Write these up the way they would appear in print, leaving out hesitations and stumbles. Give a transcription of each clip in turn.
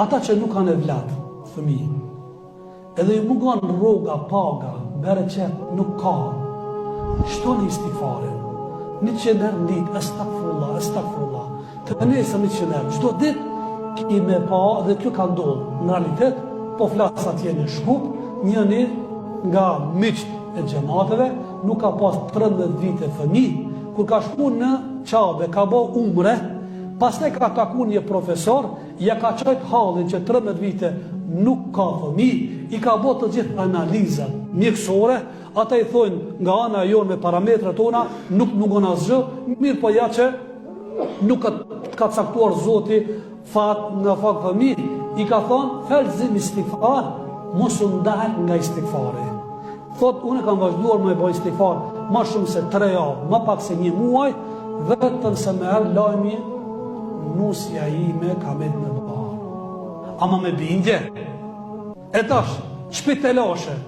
ata që nuk kanë evlat, fëmijë, edhe ju mungon rroga, paga, bereqet, nuk ka, shtoni istighfarin, 100 herë në ditë, astaghfirullah, astaghfirullah, të nesër 100 herë, çdo ditë ki me pa, dhe kjo ka ndodhur në realitet, po flas atje në Shkup, njëri nga miqt e xhamateve nuk ka pas 13 vite fëmijë, kur ka shku në Qabe, ka bë umre, pastaj ka taku një profesor, ja ka qajt hallin që 13 vite nuk ka fëmijë, i ka bë të gjithë analizat mjekësore, ata i thonë nga ana jonë me parametrat tona, nuk mungon asgjë, mirë po ja që nuk ka caktuar Zoti fat nga fat fëmijë, i ka thonë felzim istighfar, mos u ndal nga istighfari. Thot, unë kam vazhduar me bëj istighfar ma shumë se 3 javë, ma pak se 1 muaj, vetëm se me erë lajmi, nusja ime ka me të në barë. Ama me bindje. E tash, shpitelashe,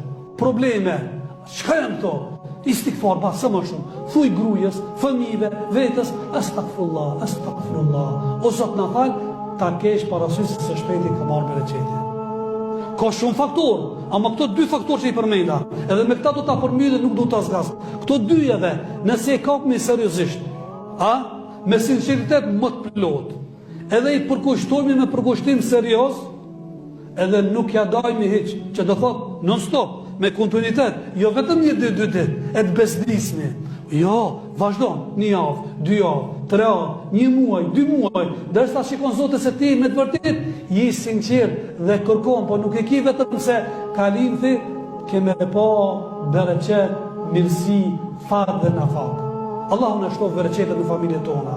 probleme, çka janë këto? Istighfar, ba, së më shumë. Thuj grujës, fëmijëve, vetës, astaghfirullah, astaghfirullah. O Zot na fal, ta kesh parasysh se shpejti ka marrë bereqetin. Ka shumë faktorë, ama këto 2 faktorë që i përmenda, edhe me këta do ta përmyj dhe nuk do ta zgas. Këto 2 edhe, nëse e kapmi seriozisht, me sinqeritet më të plot, edhe i përkushtojmë me përkushtim serioz, edhe nuk ja dajmë hiç, që do thot non stop, me kontinuitet, jo vetëm 1-2 ditë, e të besdisni. Jo, vazhdon, 1 javë, 2 javë, 3 javë, 1 muaj, 2 muaj, derisa shikon Zoti se ti me të vërtet je sinqert dhe kërkon, po nuk e ki vetëm se kalimthi, ke me pa bereqet, mirësi, fat dhe nafak. Allahu na shtof bereqetet në familjet tona.